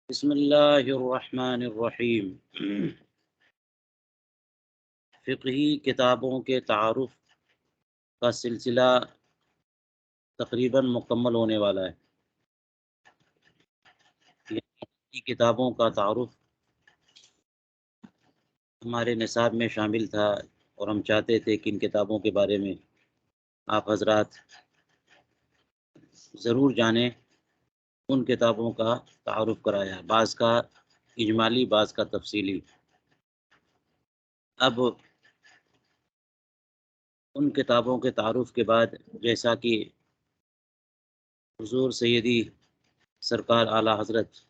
بسم اللہ الرحمن الرحیم۔ فقہی کتابوں کے تعارف کا سلسلہ تقریباً مکمل ہونے والا ہے۔ فقہی کتابوں کا تعارف ہمارے نصاب میں شامل تھا اور ہم چاہتے تھے کہ ان کتابوں کے بارے میں آپ حضرات ضرور جانیں۔ ان کتابوں کا تعارف کرایا، بعض کا اجمالی، بعض کا تفصیلی۔ اب ان کتابوں کے تعارف کے بعد، جیسا کہ حضور سیدی سرکار اعلیٰ حضرت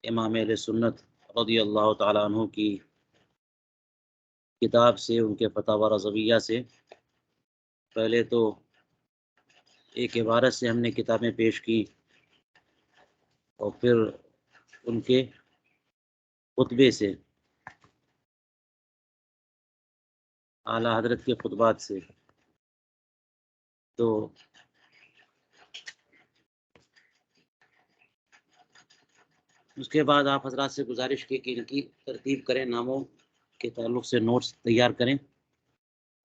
امام اہل سنت رضی اللہ تعالیٰ عنہ کی کتاب سے، ان کے فتاوی رضویہ سے، پہلے تو ایک عبارت سے ہم نے کتابیں پیش کی اور پھر ان کے خطبے سے، اعلیٰ حضرت کے خطبات سے۔ تو اس کے بعد آپ حضرات سے گزارش کی کہ ان کی ترتیب کریں، ناموں کے تعلق سے نوٹس تیار کریں۔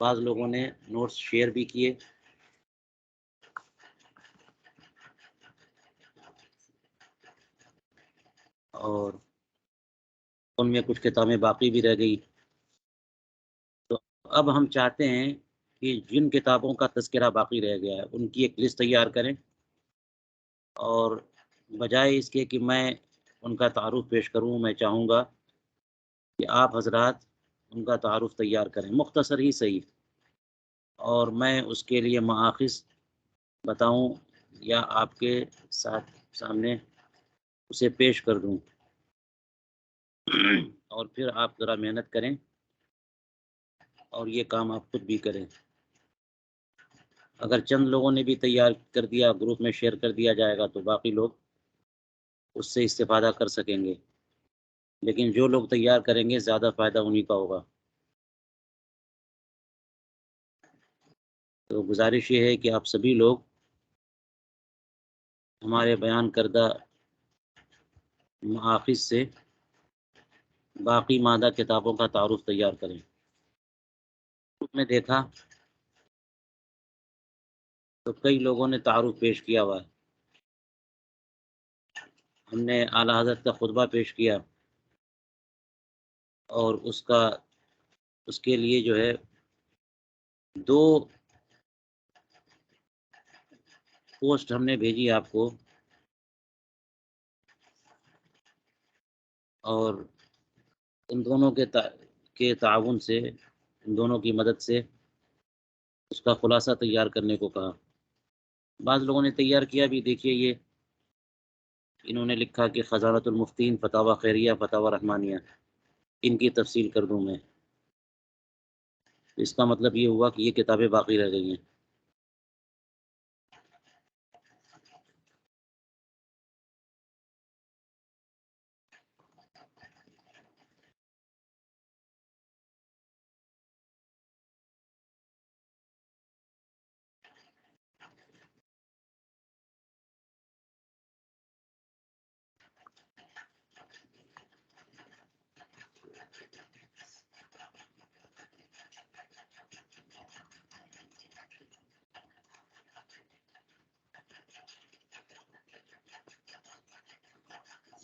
بعض لوگوں نے نوٹس شیئر بھی کیے، اور ان میں کچھ کتابیں باقی بھی رہ گئی۔ تو اب ہم چاہتے ہیں کہ جن کتابوں کا تذکرہ باقی رہ گیا ہے ان کی ایک لسٹ تیار کریں، اور بجائے اس کے کہ میں ان کا تعارف پیش کروں، میں چاہوں گا کہ آپ حضرات ان کا تعارف تیار کریں، مختصر ہی صحیح، اور میں اس کے لیے مآخذ بتاؤں یا آپ کے سامنے اسے پیش کر دوں، اور پھر آپ ذرا محنت کریں اور یہ کام آپ خود بھی کریں۔ اگر چند لوگوں نے بھی تیار کر دیا، گروپ میں شیئر کر دیا جائے گا تو باقی لوگ اس سے استفادہ کر سکیں گے، لیکن جو لوگ تیار کریں گے زیادہ فائدہ انہی کا ہوگا۔ تو گزارش یہ ہے کہ آپ سبھی لوگ ہمارے بیان کردہ مآخذ سے باقی مادہ کتابوں کا تعارف تیار کریں۔ میں دیکھا تو کئی لوگوں نے تعارف پیش کیا ہوا ہے۔ ہم نے اعلیٰ حضرت کا خطبہ پیش کیا، اور اس کے لیے جو ہے 2 پوسٹ ہم نے بھیجی آپ کو، اور ان دونوں کے تعاون سے، ان دونوں کی مدد سے اس کا خلاصہ تیار کرنے کو کہا۔ بعض لوگوں نے تیار کیا بھی، دیکھیے یہ انہوں نے لکھا کہ خزانۃ المفتین، فتاوی خیریہ، فتاوی رحمانیہ، ان کی تفصیل کر دوں میں۔ اس کا مطلب یہ ہوا کہ یہ کتابیں باقی رہ گئی ہیں۔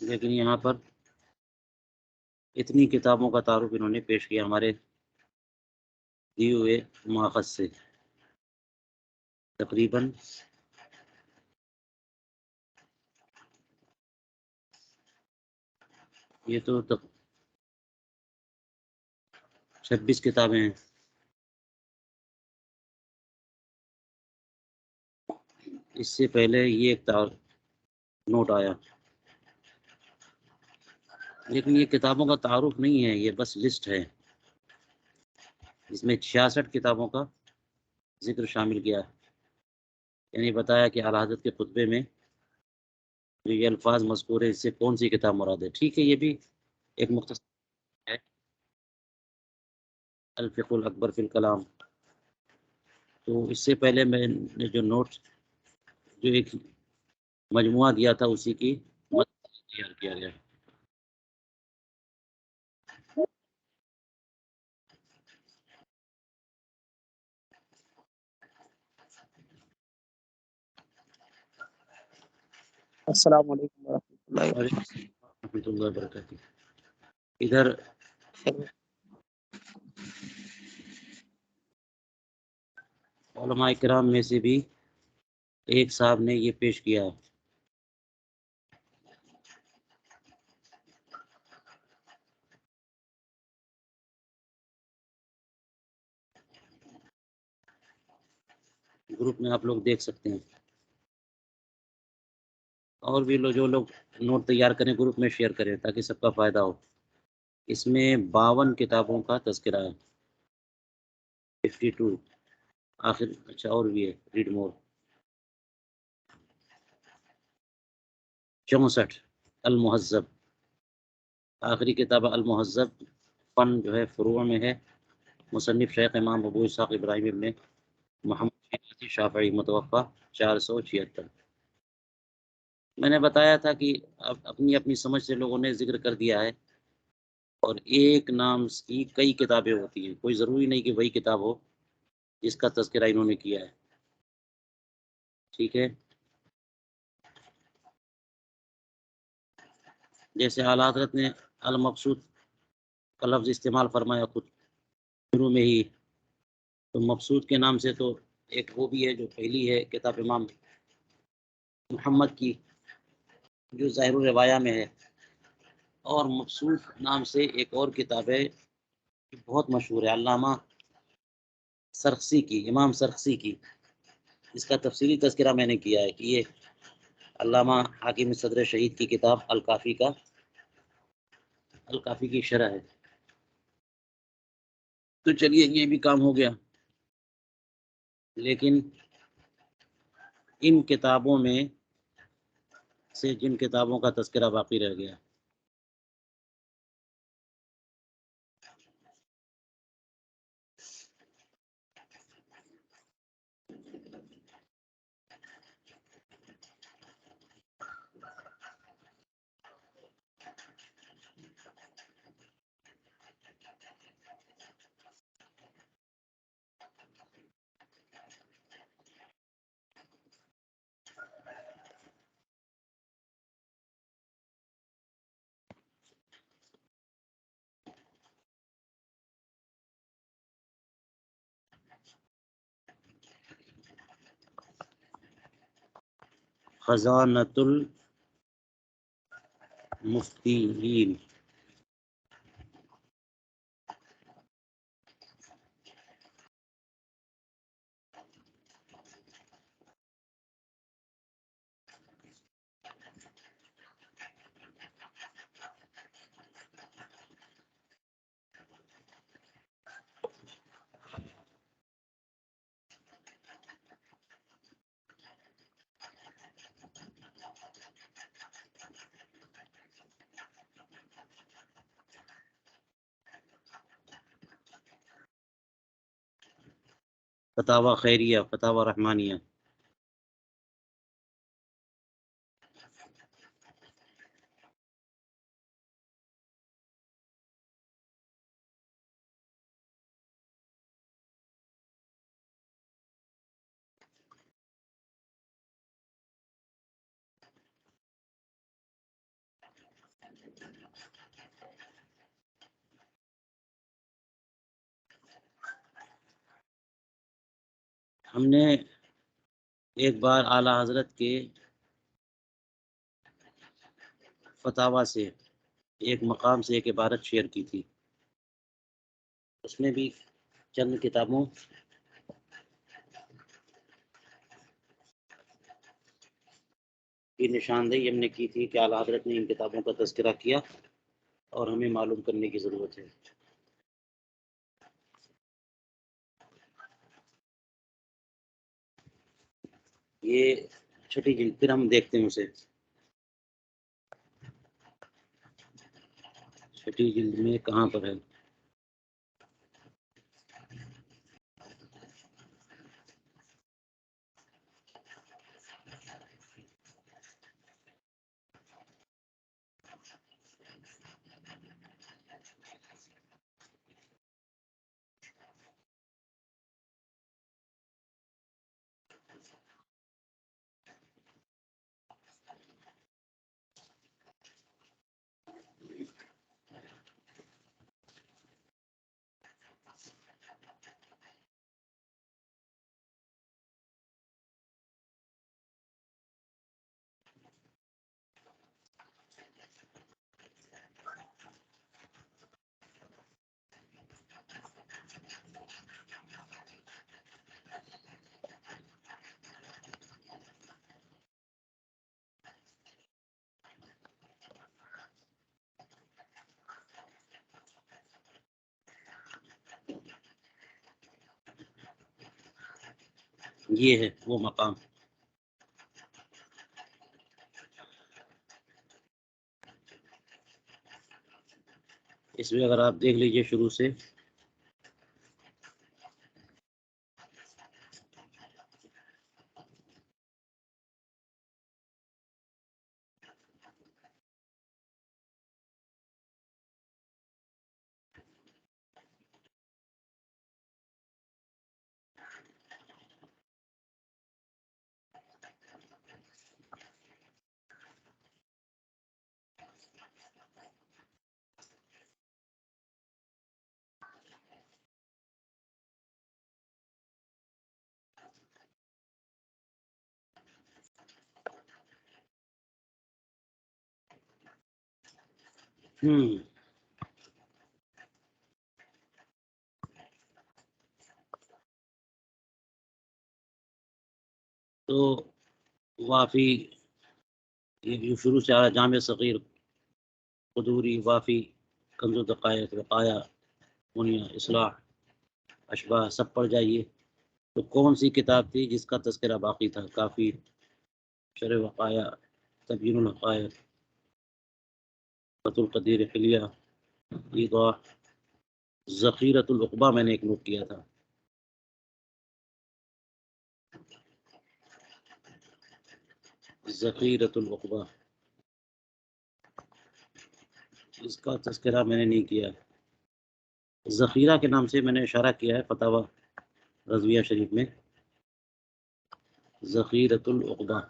لیکن یہاں پر اتنی کتابوں کا تعارف انہوں نے پیش کیا ہمارے دیے ہوئے ماخذ سے، تقریباً یہ تو 26 کتابیں ہیں۔ اس سے پہلے یہ ایک نوٹ آیا، لیکن یہ کتابوں کا تعارف نہیں ہے، یہ بس لسٹ ہے۔ اس میں 66 کتابوں کا ذکر شامل کیا ہے، یعنی بتایا کہ اعلیٰ حضرت کے خطبے میں جو یہ الفاظ مذکور ہے اس سے کون سی کتاب مراد ہے۔ ٹھیک ہے، یہ بھی ایک مختصر ہے، الفقہ الاکبر فی الکلام۔ تو اس سے پہلے میں نے جو نوٹ، جو ایک مجموعہ دیا تھا، اسی کی مدد شیئر کیا گیا. السلام علیکم ورحمۃ اللہ ورحمۃ اللہ وبرکاتہ. ادھر علماء کرام میں سے بھی ایک صاحب نے یہ پیش کیا ہے. گروپ میں آپ لوگ دیکھ سکتے ہیں. اور بھی جو لوگ نوٹ تیار کریں گروپ میں شیئر کریں تاکہ سب کا فائدہ ہو. اس میں 52 کتابوں کا تذکرہ ہے. 52 آخر. اچھا اور بھی ہے ریڈ مور. 64 المہذب. آخری کتاب المہذب فن جو ہے فروع میں ہے. مصنف شیخ امام ابو اسحاق ابراہیم ابن محمد شیرازی شافعی متوفہ 476. میں نے بتایا تھا کہ اپنی اپنی سمجھ سے لوگوں نے ذکر کر دیا ہے اور ایک نام کی کئی کتابیں ہوتی ہیں. کوئی ضروری نہیں کہ وہی کتاب ہو جس کا تذکرہ انہوں نے کیا ہے. ٹھیک ہے. جیسے اعلیٰ حضرت نے المقصود کا لفظ استعمال فرمایا خود شروع میں ہی، تو مقصود کے نام سے تو ایک وہ بھی ہے جو پہلی ہے کتاب امام محمد کی جو ظاہر الروایہ میں ہے، اور مقصود نام سے ایک اور کتاب ہے بہت مشہور ہے علامہ سرخسی کی، امام سرخسی کی. اس کا تفصیلی تذکرہ میں نے کیا ہے کہ یہ علامہ حاکم صدر شہید کی کتاب الکافی کی شرح ہے. تو چلیے یہ بھی کام ہو گیا. لیکن ان کتابوں میں سے جن کتابوں کا تذکرہ باقی رہ گیا، خزانۃ المفتیین. فتاوی خیریہ، فتاوی رحمانیہ. ہم نے ایک بار اعلیٰ حضرت کے فتاوی سے ایک مقام سے ایک عبارت شیئر کی تھی. اس میں بھی چند کتابوں کی نشاندہی ہم نے کی تھی کہ اعلیٰ حضرت نے ان کتابوں کا تذکرہ کیا اور ہمیں معلوم کرنے کی ضرورت ہے. یہ چھٹی جلد، پھر ہم دیکھتے ہیں اسے. چھٹی جلد میں کہاں پر ہے؟ یہ ہے وہ مقام. اس میں اگر آپ دیکھ لیجئے شروع سے تو وافی یہ شروع سے آیا جامع صغیر قدوری وافی کنز الدقائق وقایا منیا اصلاح اشباح سب پڑھ جائیے. تو کون سی کتاب تھی جس کا تذکرہ باقی تھا؟ کافی، شرح وقایا، تبیین الحقائق، فتح القدیر، حلیہ، ایضاح، ذخیرۃ العقبہ میں نے ایک نوٹ کیا تھا. ذخیرۃ العقبہ اس کا تذکرہ میں نے نہیں کیا. ذخیرہ کے نام سے میں نے اشارہ کیا ہے فتاوی رضویہ شریف میں. ذخیرۃ العقبہ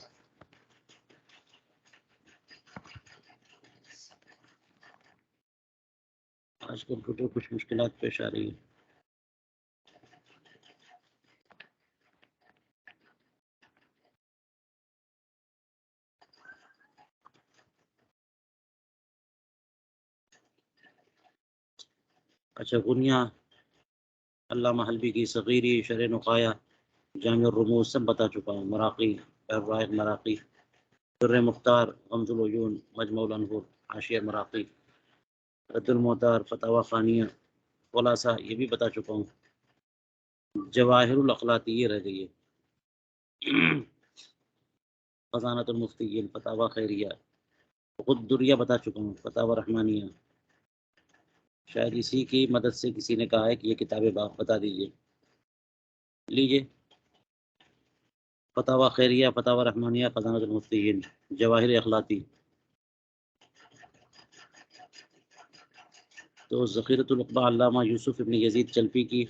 آج کمپیوٹر کچھ مشکلات پیش آ رہی ہیں. اچھا، غنیہ علامہ حلبی کی، صغیری، شرح نقایہ، جامع الرموز سب بتا چکا ہوں. مراقی، الرائق مراقی، در مختار، غمز العیون، مجموع الانہور، حاشیہ مراقی، رد المعتار، فتاوی خانیہ، خلاصہ یہ بھی بتا چکا ہوں. جواہر الاخلاطی یہ رہ گئی ہے. خزانۃ المفتیین، فتاوی خیریہ، غدریہ بتا چکا ہوں. فتاوی رحمانیہ، شاید اسی کی مدد سے کسی نے کہا ہے کہ یہ کتابیں بتا دیجیے. لیجیے، فتاوی خیریہ، فتاوی رحمانیہ، خزانۃ المفتیین، جواہر اخلاطی. تو ذخیرۃ العقبہ علامہ یوسف ابن یزید چلپی کی.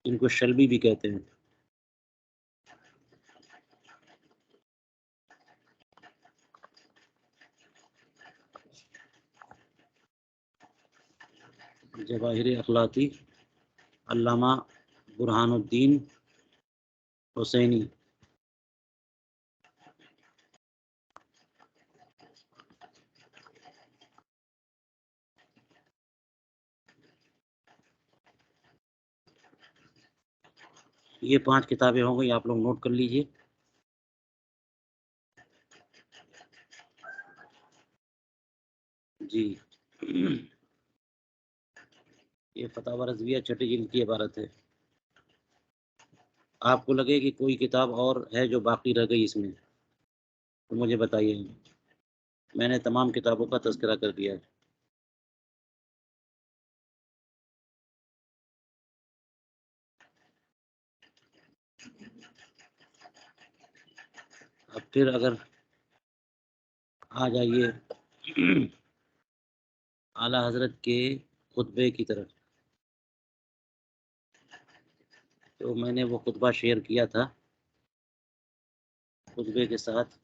ان کو شلبی بھی کہتے ہیں. جواہر اخلاقی علامہ برہان الدین حسینی. یہ 5 کتابیں ہوں گئی، آپ لوگ نوٹ کر لیجئے. جی، یہ فتاوی رضویہ چھٹی جلد کی عبارت ہے. آپ کو لگے کہ کوئی کتاب اور ہے جو باقی رہ گئی اس میں تو مجھے بتائیے. میں نے تمام کتابوں کا تذکرہ کر دیا ہے. اب پھر اگر آ جائیے اعلیٰ حضرت کے خطبے کی طرف. تو میں نے وہ خطبہ شیئر کیا تھا خطبے کے ساتھ.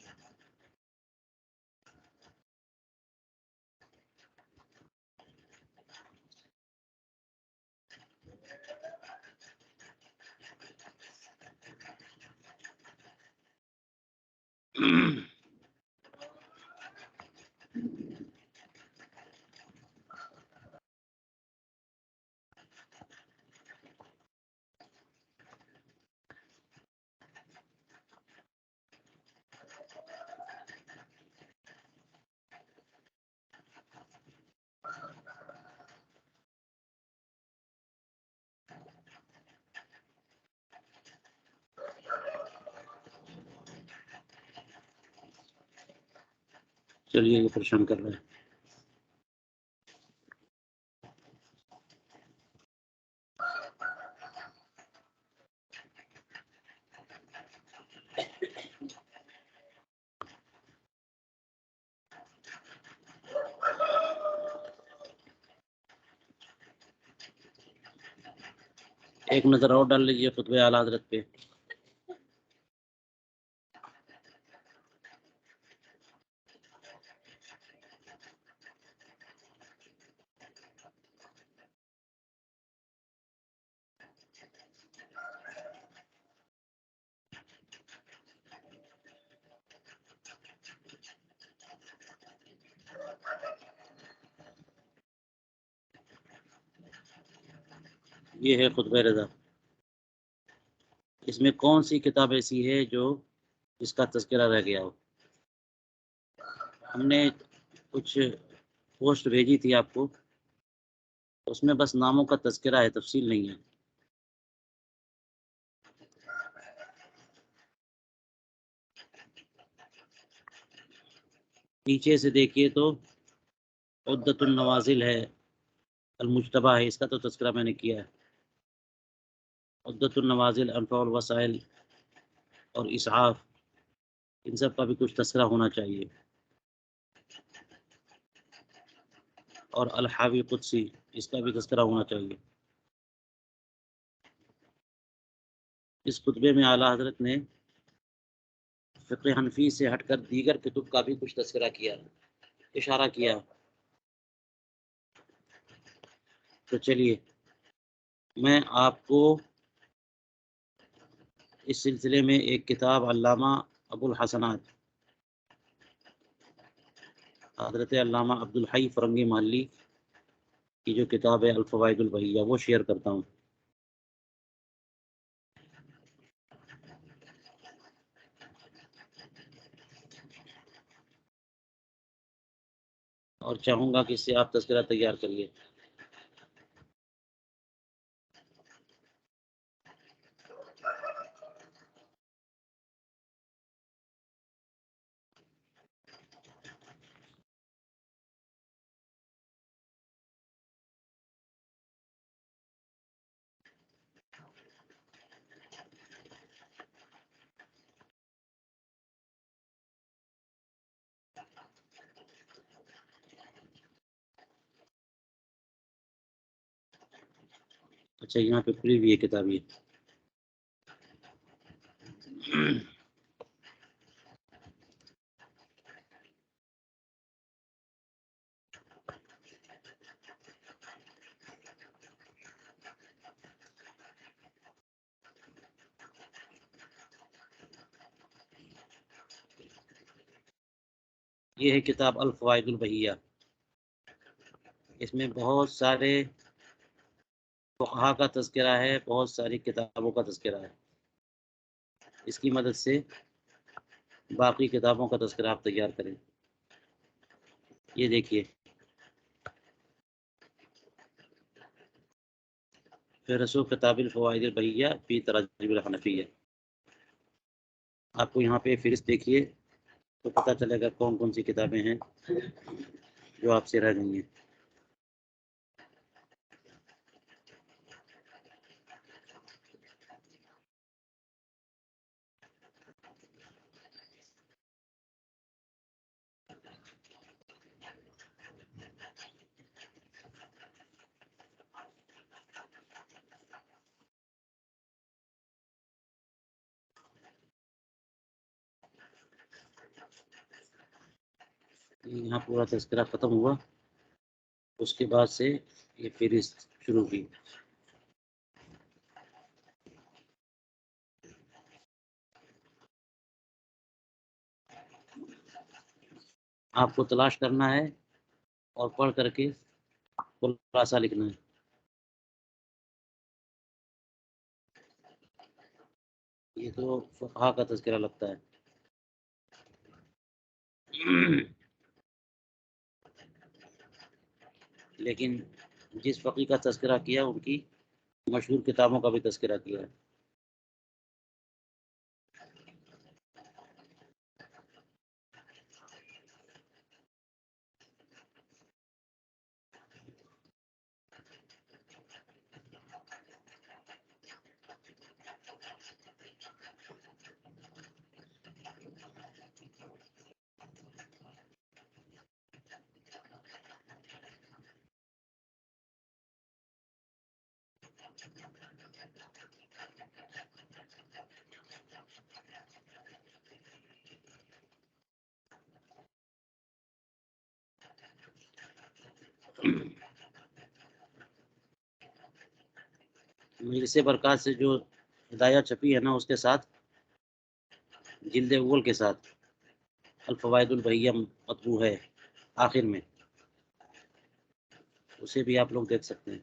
چلیے یہ پریشان کر رہے ہیں. ایک نظر اور ڈال لیجیے خطبہ اعلیٰ حضرت پہ. یہ ہے خطبہ رضا. اس میں کون سی کتاب ایسی ہے جو اس کا تذکرہ رہ گیا ہو؟ ہم نے کچھ پوسٹ بھیجی تھی آپ کو، اس میں بس ناموں کا تذکرہ ہے، تفصیل نہیں ہے. پیچھے سے دیکھیے تو عدت النوازل ہے، المجتبہ ہے، اس کا تو تذکرہ میں نے کیا ہے. عدت النوازل، انفع الوسائل اور اسعاف، ان سب کا بھی کچھ تذکرہ ہونا چاہیے. اور الحاوی قدسی، اس کا بھی تذکرہ ہونا چاہیے. اس خطبے میں اعلیٰ حضرت نے فقہ حنفی سے ہٹ کر دیگر کتب کا بھی کچھ تذکرہ کیا، اشارہ کیا. تو چلیے میں آپ کو اس سلسلے میں ایک کتاب علامہ ابو الحسنات حضرت علامہ عبدالحی فرنگی محلی کی جو کتاب ہے الفوائد البہیہ، وہ شیئر کرتا ہوں. اور چاہوں گا کہ اس سے آپ تذکرہ تیار کریے. اچھا یہاں پہ کھلی ہوئی ہے کتاب یہ. یہ ہے کتاب الفوائد البہیہ. اس میں بہت سارے فقہا کا تذکرہ ہے، بہت ساری کتابوں کا تذکرہ ہے. اس کی مدد سے باقی کتابوں کا تذکرہ آپ تیار کریں. یہ دیکھیے فہرست کتاب الفوائد البہیہ فی تراجم الحنفیہ. آپ کو یہاں پہ فہرست دیکھیے تو پتہ چلے گا کون کون سی کتابیں ہیں جو آپ سے رہ گئی ہیں. یہاں پورا تذکرہ ختم ہوا، اس کے بعد سے یہ فہرست شروع کی. آپ کو تلاش کرنا ہے اور پڑھ کر کے خلاصہ لکھنا ہے. یہ تو فقہا کا تذکرہ لگتا ہے. لیکن جس فقی کا تذکرہ کیا ان کی مشہور کتابوں کا بھی تذکرہ کیا ہے. مجلس برکات سے جو ہدایات چھپی ہے نا، اس کے ساتھ جلد اول کے ساتھ الفوائد البحیہ مطبوع ہے آخر میں، اسے بھی آپ لوگ دیکھ سکتے ہیں۔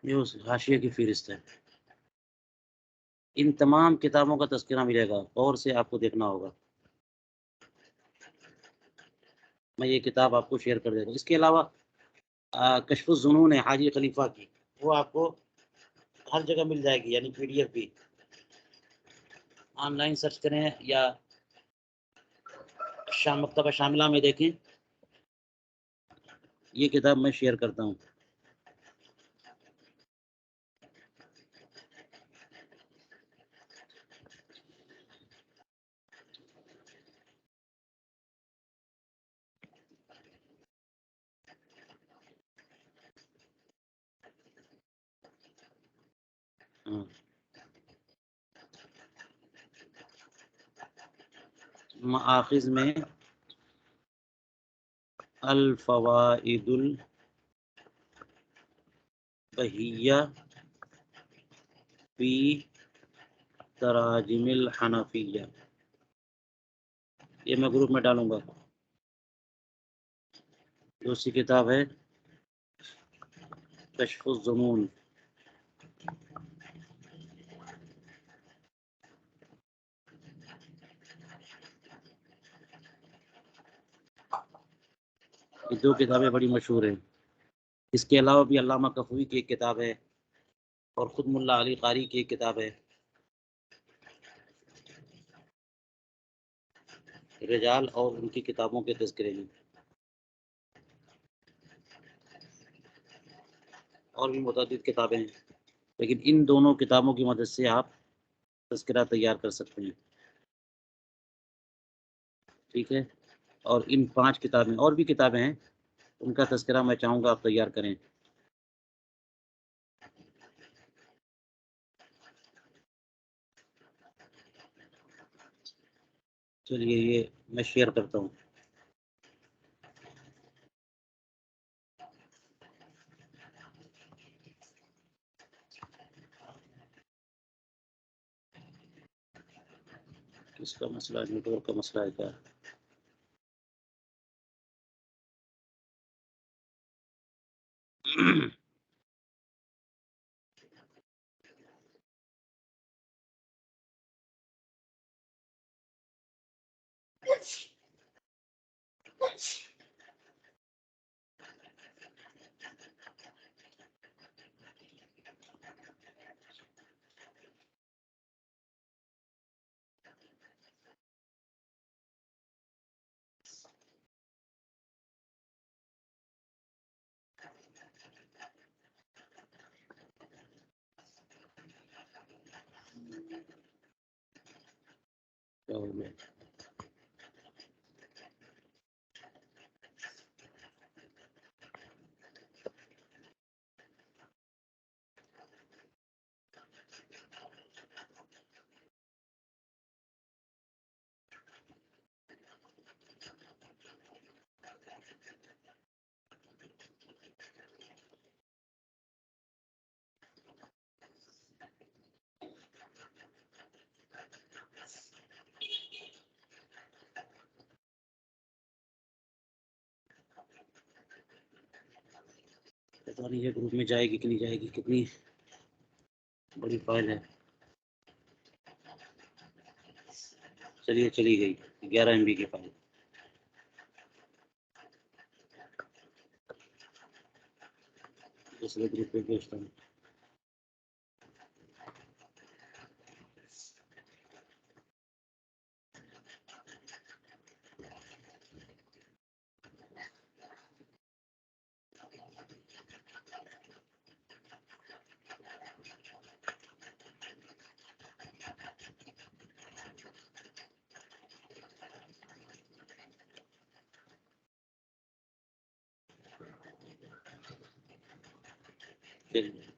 یہ اس حاشیے کی فہرست ہے۔ ان تمام کتابوں کا تذکرہ ملے گا، اور سے آپ کو دیکھنا ہوگا۔ میں یہ کتاب آپ کو شیئر کر دیتا ہوں۔ اس کے علاوہ کشف الظنون ہے حاجی خلیفہ کی، وہ آپ کو ہر جگہ مل جائے گی، یعنی PDF بھی آن لائن سرچ کریں یا مکتبہ شاملہ میں دیکھیں، یہ کتاب میں شیئر کرتا ہوں۔ مآخذ میں الفوائد البحیہ فی تراجم الحنفیہ، یہ میں گروپ میں ڈالوں گا۔ دوسری کتاب ہے کشف الظنون۔ یہ دو کتابیں بڑی مشہور ہیں۔ اس کے علاوہ بھی علامہ کفوی کی ایک کتاب ہے، اور خود ملا علی قاری کی ایک کتاب ہے، رجال اور ان کی کتابوں کے تذکرے میں، اور بھی متعدد کتابیں ہیں، لیکن ان دونوں کتابوں کی مدد سے آپ تذکرہ تیار کر سکتے ہیں۔ ٹھیک ہے، اور ان 5 کتابیں، اور بھی کتابیں ہیں، ان کا تذکرہ میں چاہوں گا آپ تیار کریں۔ چلیے یہ میں شیئر کرتا ہوں۔ کس کا مسئلہ ہے؟ نیٹ ورک کا مسئلہ ہے کیا؟ کیا ہو گیا؟ پتہ نہیں یہ گروپ میں جائے گی کہ نہیں جائے گی، کتنی بڑی فائل ہے۔ چلیے چلی گئی، 11 MB کی فائل۔ دوسرے گروپ پہ بھیجتا ہوں۔ چلیے